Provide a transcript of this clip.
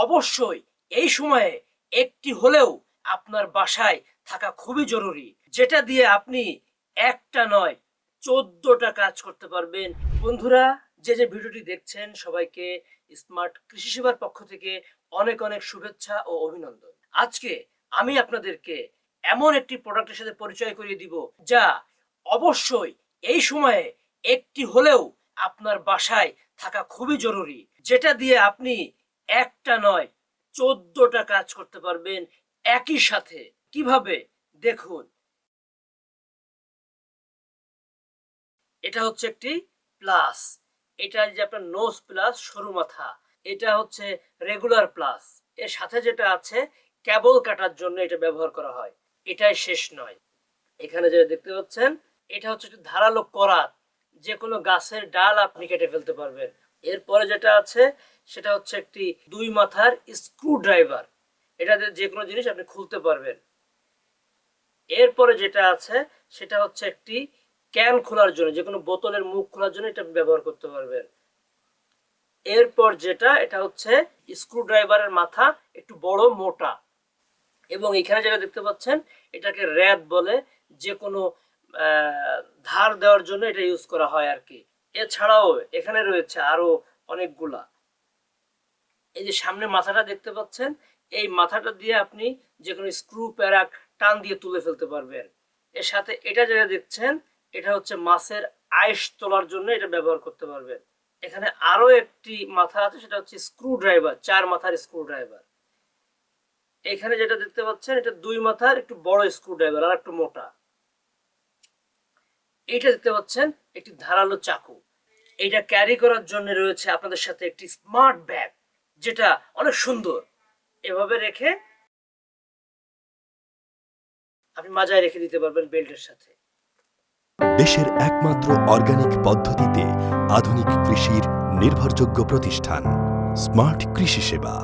অবশ্যই এই সময়ে একটি হলেও আপনার বাসায় থাকা খুবই জরুরি, যেটা দিয়ে আপনি একটা নয় 14টা কাজ করতে পারবেন। বন্ধুরা, যে ভিডিওটি দেখছেন সবাইকে স্মার্ট কৃষি সেবার পক্ষ থেকে অনেক অনেক শুভেচ্ছা ও অভিনন্দন। আজকে আমি আপনাদেরকে এমন একটি প্রোডাক্টের সাথে পরিচয় করিয়ে দিব যা অবশ্যই এই সময়ে একটি হলেও আপনার বাসায় থাকা খুবই জরুরি, যেটা দিয়ে আপনি একটা নয় 14টা কাজ করতে পারবেন একই সাথে। কিভাবে দেখুন, এটা হচ্ছে একটি প্লাস। এটা যে আপনার নোজ প্লাস সরু মাথা, এটা হচ্ছে রেগুলার প্লাস। এর সাথে যেটা আছে কেবল কাটার জন্য এটা ব্যবহার করা হয়। এটাই শেষ নয়, এখানে যেটা দেখতে পাচ্ছেন এটা হচ্ছে একটি ধারালো করাত, যে কোনো গাছের ডাল আপনি কেটে ফেলতে পারবেন। এরপরে যেটা আছে সেটা হচ্ছে একটি 2 মাথার স্ক্রু ড্রাইভার, এটাতে যে কোনো জিনিস আপনি খুলতে পারবেন। এরপরে যেটা আছে সেটা হচ্ছে একটি ক্যান খোলার জন্য, যে কোনো বোতলের মুখ খোলার জন্য এটা ব্যবহার করতে পারবেন। এরপর যেটা, এটা হচ্ছে স্ক্রু ড্রাইভারের মাথা একটু বড় মোটা, এবং এখানে যেটা দেখতে পাচ্ছেন এটাকে র্যাপ বলে, যে কোনো ধার দেওয়ার জন্য এটা ইউজ করা হয় আর কি। এছাড়াও এখানে রয়েছে আরো অনেকগুলা। এই যে সামনে মাথাটা দেখতে পাচ্ছেন, এই মাথাটা দিয়ে আপনি যে কোনো স্ক্রু প্যারাক টান দিয়ে তুলে ফেলতে পারবেন। এর সাথে এটা যেটা দেখছেন এটা হচ্ছে মাছের আইস তোলার জন্য এটা ব্যবহার করতে পারবেন। এখানে আরো একটি মাথা আছে, সেটা হচ্ছে স্ক্রু ড্রাইভার, 4 মাথার স্ক্রু ড্রাইভার। এখানে যেটা দেখতে পাচ্ছেন এটা 2 মাথার একটু বড় স্ক্রু ড্রাইভার আর একটু মোটা। এটা দেখতে পাচ্ছেন একটি ধারালো চাকু। এটা ক্যারি করার জন্য রয়েছে আপনাদের সাথে একটি স্মার্ট ব্যাগ, যেটা অনেক সুন্দর। এভাবে রেখে আপনি মাজায় রেখে দিতে পারবেন বেল্টের সাথে। দেশের একমাত্র অর্গানিক পদ্ধতিতে আধুনিক কৃষির নির্ভরযোগ্য প্রতিষ্ঠান স্মার্ট কৃষি সেবা।